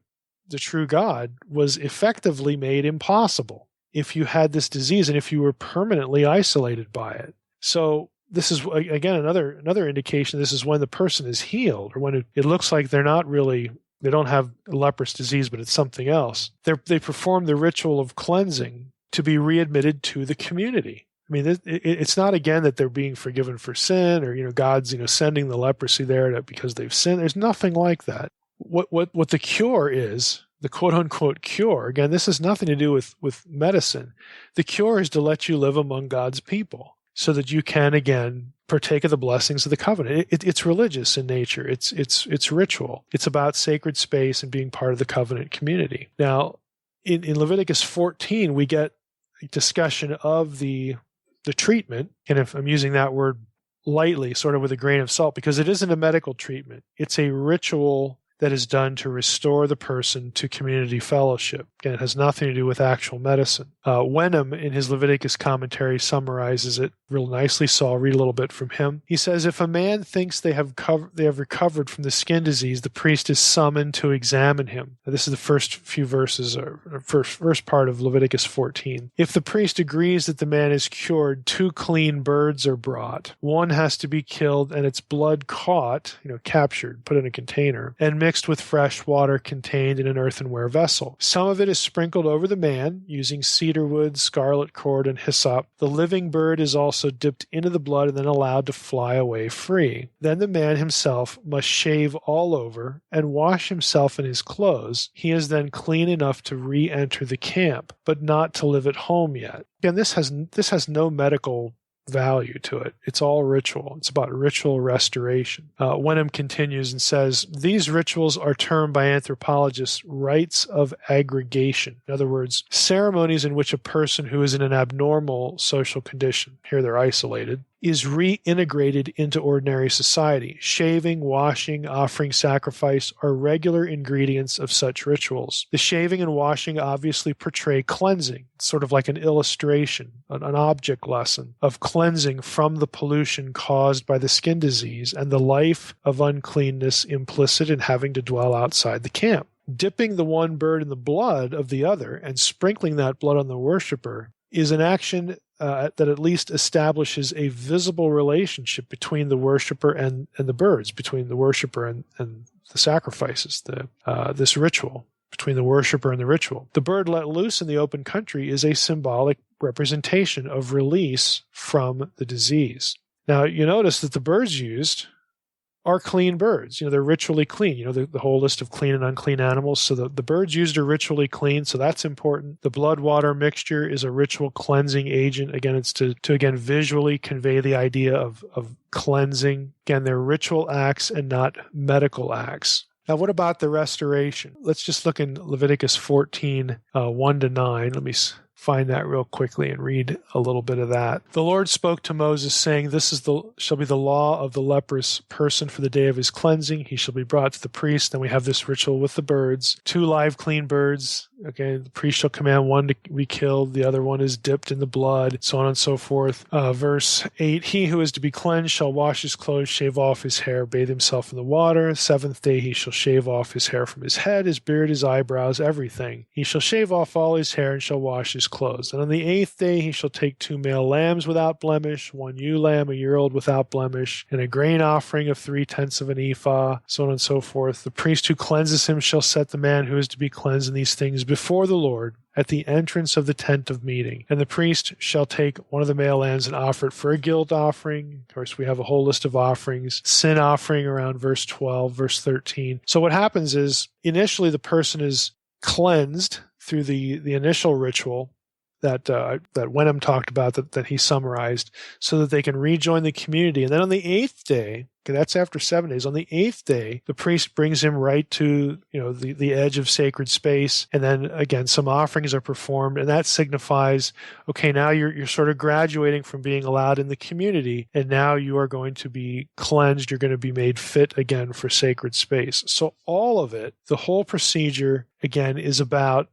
the true God was effectively made impossible if you had this disease and if you were permanently isolated by it. So this is, again, another indication. This is when the person is healed, or when it looks like they don't have leprous disease, but it's something else. They perform the ritual of cleansing to be readmitted to the community. I mean, it's not, again, that they're being forgiven for sin, or God's sending the leprosy there because they've sinned. There's nothing like that. What the cure is, the quote-unquote cure, again, this has nothing to do with medicine. The cure is to let you live among God's people so that you can, again, partake of the blessings of the covenant. It's religious in nature. It's ritual. It's about sacred space and being part of the covenant community. Now, in Leviticus 14, we get a discussion of the treatment, and if I'm using that word lightly, sort of with a grain of salt, because it isn't a medical treatment. It's a ritual that is done to restore the person to community fellowship. Again, it has nothing to do with actual medicine. Wenham, in his Leviticus commentary, summarizes it real nicely, so I'll read a little bit from him. He says, if a man thinks they have recovered from the skin disease, the priest is summoned to examine him. Now, this is the first few verses, or first part of Leviticus 14. If the priest agrees that the man is cured, 2 clean birds are brought. One has to be killed and its blood caught, captured, put in a container, and mixed mixed with fresh water contained in an earthenware vessel. Some of it is sprinkled over the man using cedar wood, scarlet cord, and hyssop. The living bird is also dipped into the blood and then allowed to fly away free. Then the man himself must shave all over and wash himself in his clothes. He is then clean enough to re-enter the camp, but not to live at home yet. Again, this has no medical value to it. It's all ritual. It's about ritual restoration. Wenham continues and says, these rituals are termed by anthropologists rites of aggregation. In other words, ceremonies in which a person who is in an abnormal social condition, here they're isolated, is reintegrated into ordinary society. Shaving, washing, offering sacrifice are regular ingredients of such rituals. The shaving and washing obviously portray cleansing, sort of like an illustration, an object lesson of cleansing from the pollution caused by the skin disease and the life of uncleanness implicit in having to dwell outside the camp. Dipping the one bird in the blood of the other and sprinkling that blood on the worshiper is an action that at least establishes a visible relationship between the worshiper and the birds, between the worshiper and the sacrifices, this ritual, between the worshiper and the ritual. The bird let loose in the open country is a symbolic representation of release from the disease. Now, you notice that the birds used are clean birds. They're ritually clean. The whole list of clean and unclean animals. So the birds used are ritually clean, so that's important. The blood-water mixture is a ritual cleansing agent. Again, it's to again visually convey the idea of cleansing. Again, they're ritual acts and not medical acts. Now, what about the restoration? Let's just look in Leviticus 14, 1-9. Let me find that real quickly and read a little bit of that. The Lord spoke to Moses, saying, this shall be the law of the leprous person for the day of his cleansing. He shall be brought to the priest. Then we have this ritual with the birds. 2 live clean birds. Okay, the priest shall command one to be killed. The other one is dipped in the blood, so on and so forth. Verse 8, he who is to be cleansed shall wash his clothes, shave off his hair, bathe himself in the water. 7th day he shall shave off his hair from his head, his beard, his eyebrows, everything. He shall shave off all his hair and shall wash his clothes. And on the 8th day he shall take 2 male lambs without blemish, 1 ewe lamb, a year-old without blemish, and a grain offering of 3/10 of an ephah, so on and so forth. The priest who cleanses him shall set the man who is to be cleansed in these things before the Lord at the entrance of the tent of meeting. And the priest shall take one of the male lambs and offer it for a guilt offering. Of course, we have a whole list of offerings. Sin offering around verse 12, verse 13. So what happens is, initially the person is cleansed through the initial ritual that Wenham talked about, that he summarized, so that they can rejoin the community. And then on the 8th day, okay, that's after 7 days, on the 8th day, the priest brings him right to the edge of sacred space, and then again some offerings are performed, and that signifies, okay, now you're sort of graduating from being allowed in the community, and now you are going to be cleansed, you're going to be made fit again for sacred space. So all of it, the whole procedure, again, is about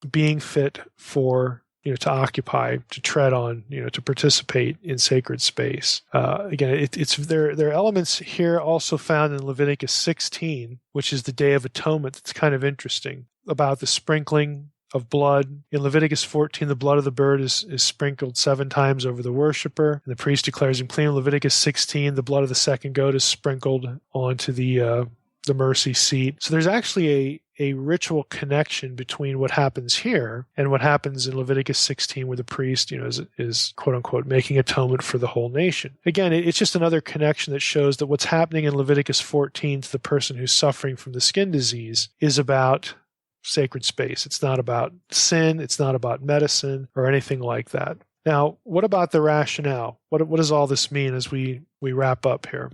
being fit for to occupy, to tread on, to participate in sacred space. Again, there are elements here also found in Leviticus 16, which is the Day of Atonement. That's kind of interesting about the sprinkling of blood. In Leviticus 14, the blood of the bird is sprinkled 7 times over the worshiper, and the priest declares him clean. In Leviticus 16, the blood of the second goat is sprinkled onto the mercy seat. So there's actually a ritual connection between what happens here and what happens in Leviticus 16, where the priest, is quote unquote making atonement for the whole nation. Again, it's just another connection that shows that what's happening in Leviticus 14 to the person who's suffering from the skin disease is about sacred space. It's not about sin. It's not about medicine or anything like that. Now, what about the rationale? What does all this mean as we wrap up here?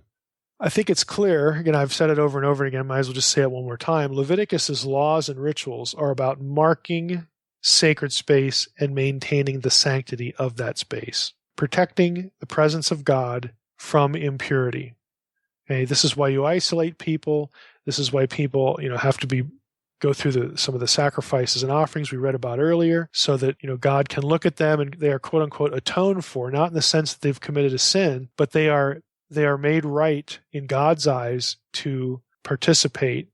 I think it's clear, again, I've said it over and over again, might as well just say it one more time. Leviticus's laws and rituals are about marking sacred space and maintaining the sanctity of that space, protecting the presence of God from impurity. Okay, this is why you isolate people. This is why people, have to go through some of the sacrifices and offerings we read about earlier, so that God can look at them and they are quote unquote atoned for, not in the sense that they've committed a sin, but they are made right in God's eyes to participate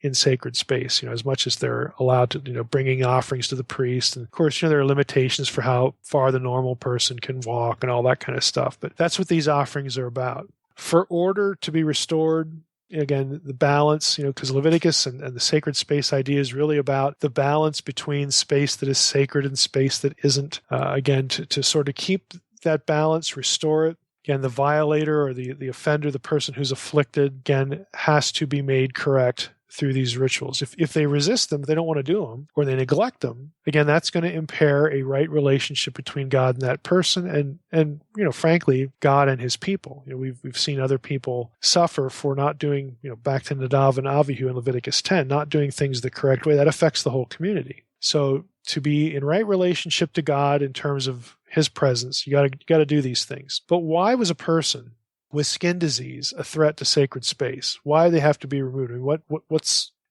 in sacred space, as much as they're allowed to, bringing offerings to the priest. And of course, there are limitations for how far the normal person can walk and all that kind of stuff. But that's what these offerings are about. For order to be restored, again, the balance, because Leviticus and the sacred space idea is really about the balance between space that is sacred and space that isn't. Again, to sort of keep that balance, restore it. Again, the violator or the offender, the person who's afflicted, again, has to be made correct through these rituals. If they resist them, they don't want to do them, or they neglect them, again, that's going to impair a right relationship between God and that person, and frankly, God and his people. We've seen other people suffer for not doing, back to Nadav and Avihu in Leviticus 10, not doing things the correct way. That affects the whole community. So to be in right relationship to God in terms of his presence, you got to do these things. But why was a person with skin disease a threat to sacred space? Why do they have to be removed?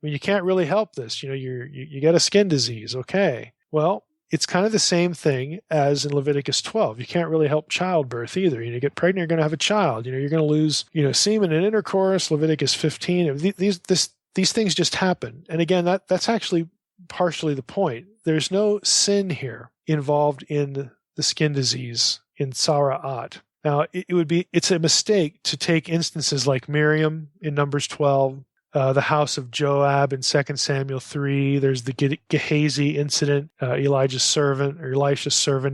You can't really help this. You get a skin disease. Okay. Well, it's kind of the same thing as in Leviticus 12. You can't really help childbirth either. You get pregnant, you're going to have a child. You're going to lose, semen and intercourse. Leviticus 15. These things just happen. And again, that's actually partially the point. There's no sin here involved in the skin disease in Sara'at. Now, it's a mistake to take instances like Miriam in Numbers 12, the house of Joab in 2 Samuel 3. There's the Gehazi incident, Elisha's servant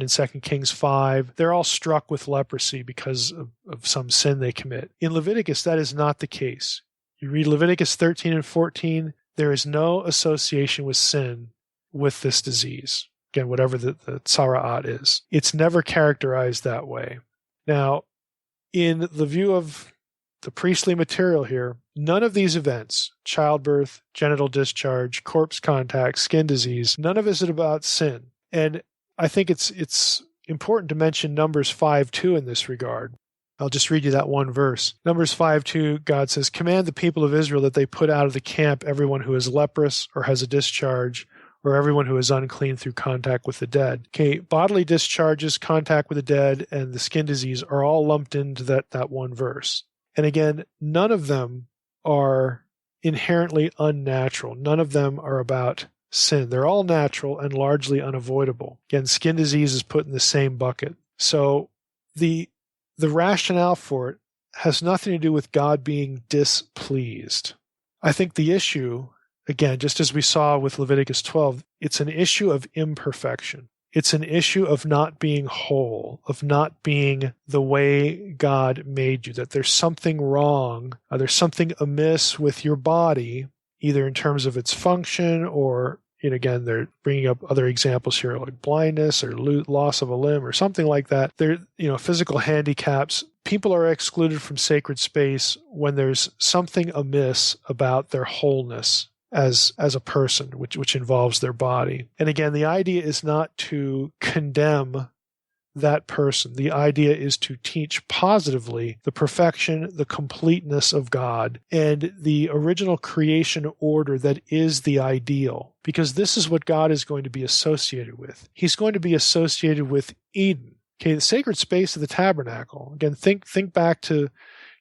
in 2 Kings 5. They're all struck with leprosy because of some sin they commit. In Leviticus, that is not the case. You read Leviticus 13 and 14, there is no association with sin with this disease. Again, whatever the Sara'at is. It's never characterized that way. Now, in the view of the priestly material here, none of these events, childbirth, genital discharge, corpse contact, skin disease, none of it is about sin. And I think it's important to mention Numbers 5:2 in this regard. I'll just read you that one verse. Numbers 5:2, God says, "Command the people of Israel that they put out of the camp everyone who is leprous or has a discharge, or everyone who is unclean through contact with the dead." Okay, bodily discharges, contact with the dead, and the skin disease are all lumped into that one verse. And again, none of them are inherently unnatural. None of them are about sin. They're all natural and largely unavoidable. Again, skin disease is put in the same bucket. So the rationale for it has nothing to do with God being displeased. I think the issue, again, just as we saw with Leviticus 12, it's an issue of imperfection. It's an issue of not being whole, of not being the way God made you, that there's something wrong, there's something amiss with your body, either in terms of its function or, again, they're bringing up other examples here like blindness or loss of a limb or something like that. They're, physical handicaps. People are excluded from sacred space when there's something amiss about their wholeness as a person, which involves their body. And again, the idea is not to condemn that person. The idea is to teach positively the perfection, the completeness of God, and the original creation order that is the ideal. Because this is what God is going to be associated with. He's going to be associated with Eden. Okay, the sacred space of the tabernacle. Again, think back to,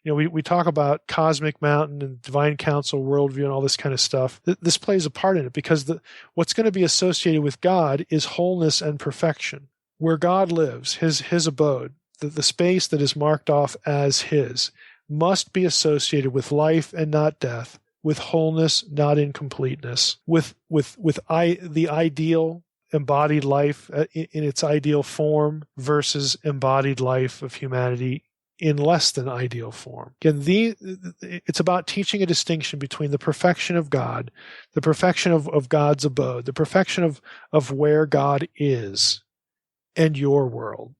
we talk about cosmic mountain and divine council, worldview, and all this kind of stuff. This plays a part in it because what's going to be associated with God is wholeness and perfection. Where God lives, his abode, the space that is marked off as his, must be associated with life and not death, with wholeness, not incompleteness, with the ideal embodied life in its ideal form versus embodied life of humanity in less than ideal form. Again, it's about teaching a distinction between the perfection of God, the perfection of God's abode, the perfection of where God is, and your world.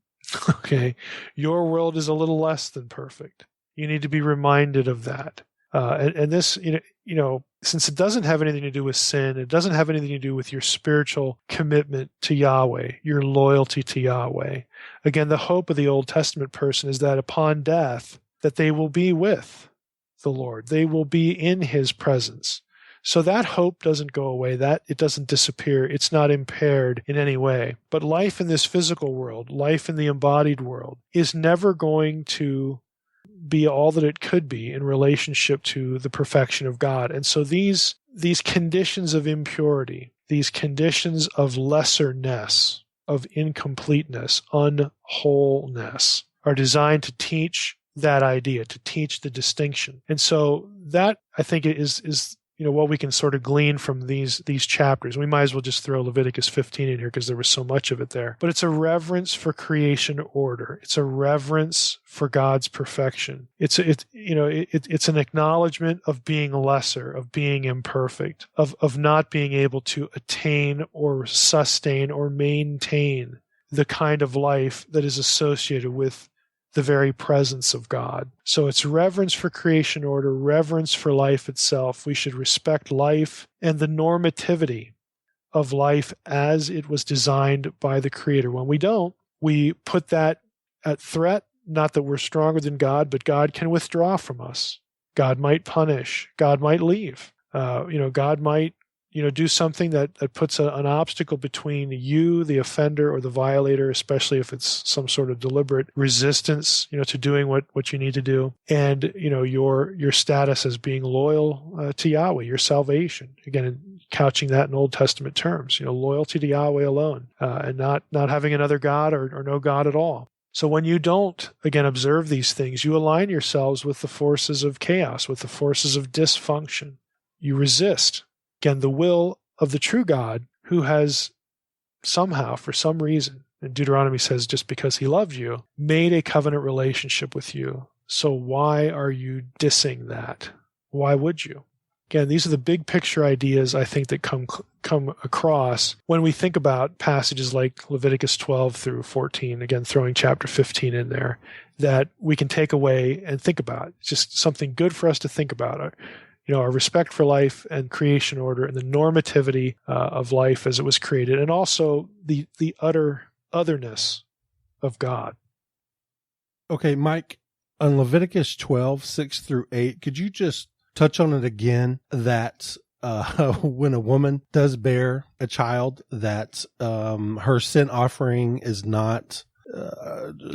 Okay? Your world is a little less than perfect. You need to be reminded of that. And this, since it doesn't have anything to do with sin, it doesn't have anything to do with your spiritual commitment to Yahweh, your loyalty to Yahweh. Again, the hope of the Old Testament person is that upon death, that they will be with the Lord. They will be in his presence. So that hope doesn't go away, that it doesn't disappear. It's not impaired in any way. But life in this physical world, life in the embodied world, is never going to be all that it could be in relationship to the perfection of God. And so these conditions of impurity, these conditions of lesserness, of incompleteness, unwholeness, are designed to teach that idea, to teach the distinction. And so that, I think, is what we can sort of glean from these chapters. We might as well just throw Leviticus 15 in here because there was so much of it there. But it's a reverence for creation order. It's a reverence for God's perfection. It's an acknowledgement of being lesser, of being imperfect, of not being able to attain or sustain or maintain the kind of life that is associated with the very presence of God. So it's reverence for creation order, reverence for life itself. We should respect life and the normativity of life as it was designed by the Creator. When we don't, we put that at threat, not that we're stronger than God, but God can withdraw from us. God might punish. God might leave. God might do something that puts an obstacle between you, the offender, or the violator, especially if it's some sort of deliberate resistance, to doing what you need to do, and your status as being loyal to Yahweh, your salvation. Again, couching that in Old Testament terms, loyalty to Yahweh alone, and not having another God or no God at all. So when you don't, again, observe these things, you align yourselves with the forces of chaos, with the forces of dysfunction. You resist, again, the will of the true God, who has somehow, for some reason, and Deuteronomy says just because he loved you, made a covenant relationship with you. So why are you dissing that? Why would you? Again, these are the big picture ideas, I think, that come across when we think about passages like Leviticus 12 through 14, again, throwing chapter 15 in there, that we can take away and think about. It's just something good for us to think about. Our respect for life and creation order and the normativity of life as it was created, and also the utter otherness of God. Okay, Mike, on Leviticus 12, 6 through 8, could you just touch on it again, that when a woman does bear a child, that her sin offering is not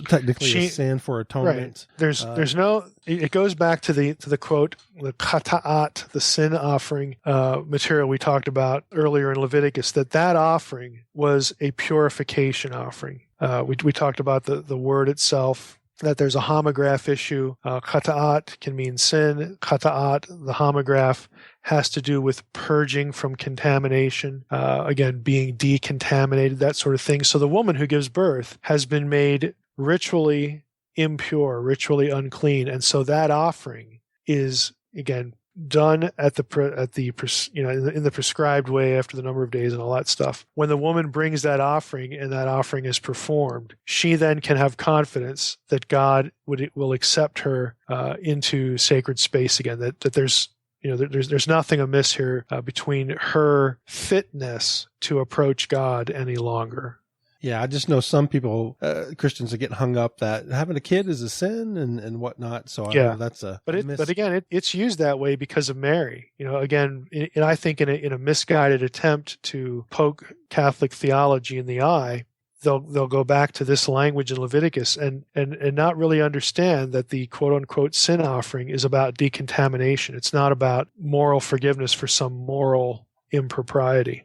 technically a sin for atonement? Right. There's no. It goes back to the quote, the kata'at, the sin offering material we talked about earlier in Leviticus. That offering was a purification offering. We talked about the word itself, that there's a homograph issue. Kata'at can mean sin. Kata'at, the homograph, has to do with purging from contamination, again, being decontaminated, that sort of thing. So the woman who gives birth has been made ritually impure, ritually unclean. And so that offering is, again, done in the prescribed way after the number of days and all that stuff. When the woman brings that offering and that offering is performed, she then can have confidence that God will accept her into sacred space again, that there's nothing amiss here between her fitness to approach God any longer. Yeah, I just know some people, Christians, are getting hung up that having a kid is a sin and whatnot. So I know that's a but again, it's used that way because of Mary. Again, and I think in a misguided attempt to poke Catholic theology in the eye, they'll go back to this language in Leviticus and not really understand that the quote unquote sin offering is about decontamination. It's not about moral forgiveness for some moral impropriety.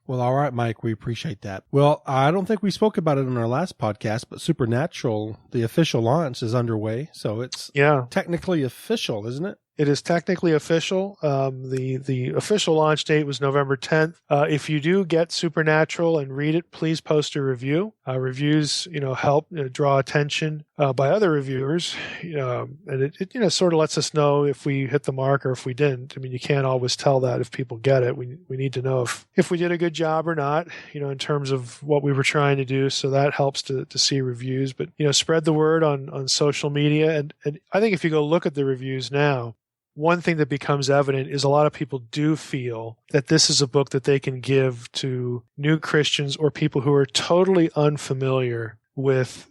Well, all right, Mike, we appreciate that. Well, I don't think we spoke about it in our last podcast, but Supernatural, the official launch, is underway. So it's technically official, isn't it? It is technically official. The official launch date was November 10th. If you do get Supernatural and read it, please post a review. Reviews, help draw attention by other reviewers, and it sort of lets us know if we hit the mark or if we didn't. I mean, you can't always tell that if people get it. We need to know if we did a good job or not, in terms of what we were trying to do. So that helps to see reviews. But spread the word on social media, and I think if you go look at the reviews now, one thing that becomes evident is a lot of people do feel that this is a book that they can give to new Christians or people who are totally unfamiliar with,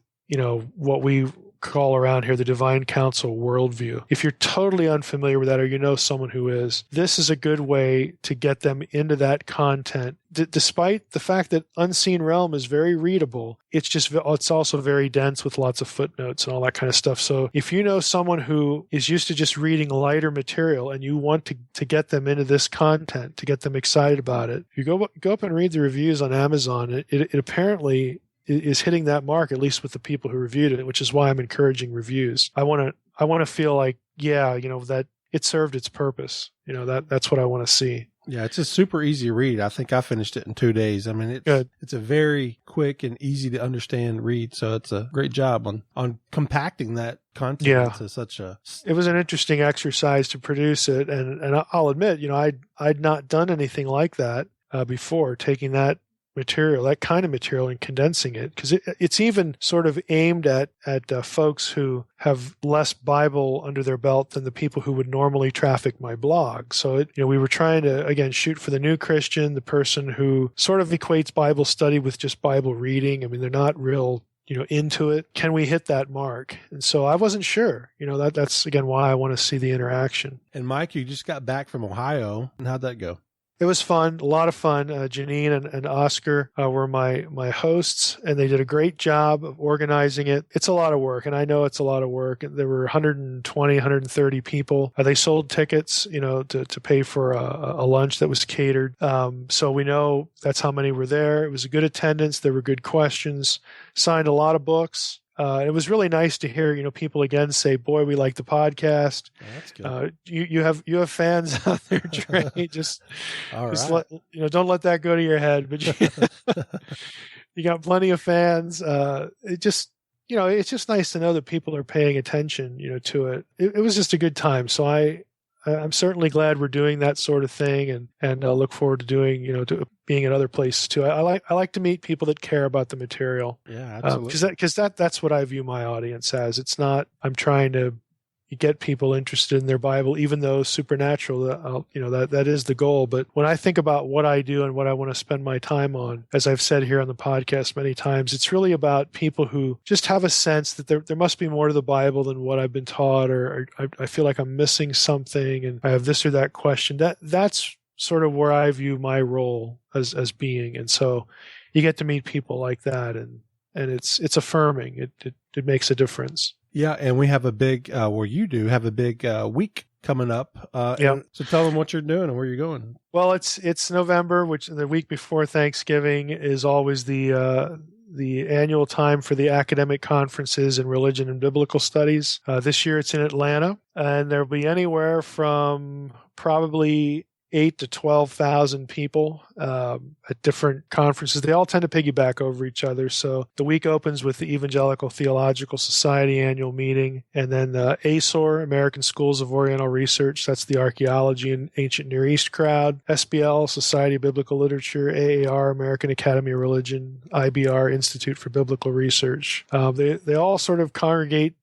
what we call around here the divine counsel worldview. If you're totally unfamiliar with that, or someone who is, this is a good way to get them into that content. Despite the fact that Unseen Realm is very readable, it's also very dense with lots of footnotes and all that kind of stuff. So if you know someone who is used to just reading lighter material and you want to get them into this content, to get them excited about it, you go up and read the reviews on Amazon. It apparently is hitting that mark, at least with the people who reviewed it, which is why I'm encouraging reviews. I want to feel like, that it served its purpose. That's what I want to see. Yeah, it's a super easy read. I think I finished it in 2 days. I mean, it's a very quick and easy to understand read. So it's a great job on compacting that content into such a. It was an interesting exercise to produce it, and I'll admit, I'd not done anything like that before, taking that kind of material and condensing it, because it's even sort of aimed at folks who have less Bible under their belt than the people who would normally traffic my blog. So we were trying to, again, shoot for the new Christian, the person who sort of equates Bible study with just Bible reading. I mean, they're not real into it. Can we hit that mark? And so I wasn't sure. That's again why I want to see the interaction. And Mike, you just got back from Ohio, and how'd that go? It was fun, a lot of fun. Janine and Oscar were my hosts, and they did a great job of organizing it. It's a lot of work, and I know it's a lot of work. There were 120, 130 people. They sold tickets, to pay for a lunch that was catered. So we know that's how many were there. It was a good attendance. There were good questions. Signed a lot of books. It was really nice to hear, people again say, "Boy, we like the podcast." Oh, that's good. You have fans out there, Trey. Just right. Don't let that go to your head. But you got plenty of fans. It's just nice to know that people are paying attention, to it. It was just a good time. So I'm certainly glad we're doing that sort of thing, and I look forward to doing, to being at other places too. I like to meet people that care about the material. Yeah, absolutely. Because that's what I view my audience as. It's not I'm trying to get people interested in their Bible, even though supernatural, that is the goal. But when I think about what I do and what I want to spend my time on, as I've said here on the podcast many times, it's really about people who just have a sense that there must be more to the Bible than what I've been taught, or I feel like I'm missing something, and I have this or that question. That's sort of where I view my role as being. And so you get to meet people like that, and it's affirming. It makes a difference. Yeah, and we have a big, you do have a big week coming up. So tell them what you're doing and where you're going. Well, it's November, which the week before Thanksgiving is always the annual time for the academic conferences in religion and biblical studies. This year it's in Atlanta, and there'll be anywhere from probably 8,000 to 12,000 people at different conferences. They all tend to piggyback over each other. So the week opens with the Evangelical Theological Society annual meeting, and then ASOR, American Schools of Oriental Research, that's the Archaeology and Ancient Near East crowd, SBL, Society of Biblical Literature, AAR, American Academy of Religion, IBR, Institute for Biblical Research. They all sort of congregate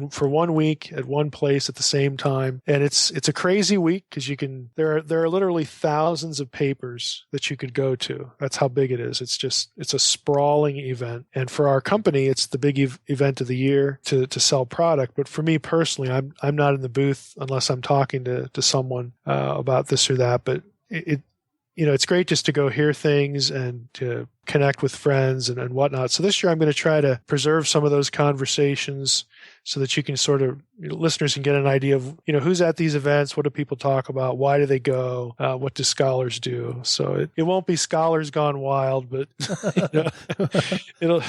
for 1 week at one place at the same time, and it's a crazy week because there are literally thousands of papers that you could go to. That's how big it is. It's a sprawling event, and for our company, it's the big event of the year to sell product. But for me personally, I'm not in the booth unless I'm talking to someone about this or that. But it's great just to go hear things and to connect with friends and whatnot. So this year I'm going to try to preserve some of those conversations so that you can sort of, listeners can get an idea of, who's at these events, what do people talk about, why do they go, what do scholars do. So it won't be scholars gone wild, but it'll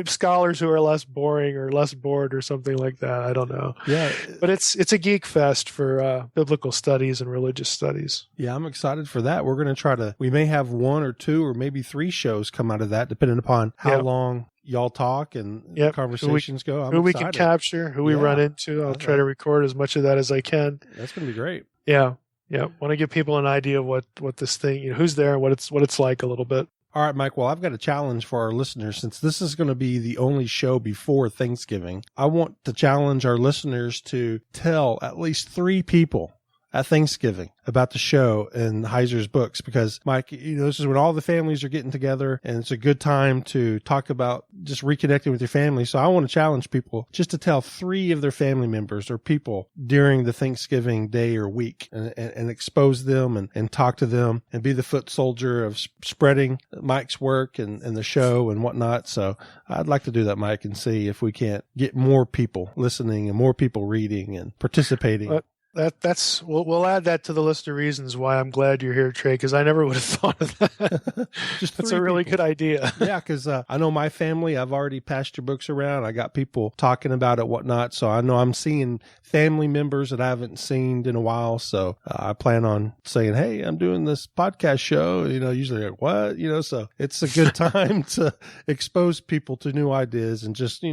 scholars who are less boring or less bored or something like that. I don't know. Yeah. But it's a geek fest for biblical studies and religious studies. Yeah, I'm excited for that. We're going to we may have 1 or 2 or maybe 3 shows come out of that, depending upon how long y'all talk and conversations go. Who we can capture, who we run into. I'll try to record as much of that as I can. That's going to be great. Yeah. Want to give people an idea of what this thing, who's there and what it's like a little bit. All right, Mike. Well, I've got a challenge for our listeners. Since this is going to be the only show before Thanksgiving, I want to challenge our listeners to tell at least 3 people at Thanksgiving about the show and Heiser's books, because Mike, this is when all the families are getting together, and it's a good time to talk about just reconnecting with your family. So I want to challenge people just to tell 3 of their family members or people during the Thanksgiving day or week, and expose them and talk to them and be the foot soldier of spreading Mike's work and the show and whatnot. So I'd like to do that, Mike, and see if we can't get more people listening and more people reading and participating. We'll add that to the list of reasons why I'm glad you're here, Trey, because I never would have thought of that. That's a really good idea. Yeah, because I know my family, I've already passed your books around. I got people talking about it, whatnot. So I know I'm seeing family members that I haven't seen in a while. So I plan on saying, hey, I'm doing this podcast show. Usually like, what? So it's a good time to expose people to new ideas and just,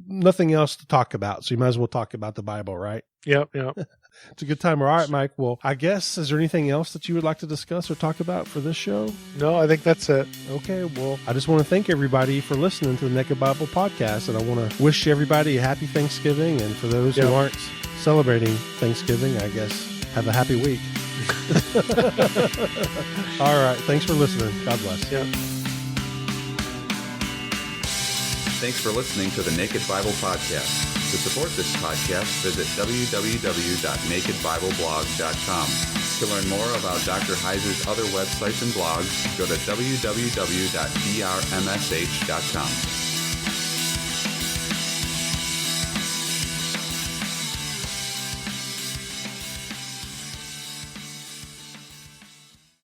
nothing else to talk about. So you might as well talk about the Bible, right? Yep. It's a good time. All right, Mike. Well, I guess, is there anything else that you would like to discuss or talk about for this show? No, I think that's it. Okay. Well, I just want to thank everybody for listening to the Naked Bible Podcast. And I want to wish everybody a happy Thanksgiving. And for those who aren't celebrating Thanksgiving, I guess, have a happy week. All right. Thanks for listening. God bless. Yep. Thanks for listening to the Naked Bible Podcast. To support this podcast, visit www.nakedbibleblog.com. To learn more about Dr. Heiser's other websites and blogs, go to www.drmsh.com.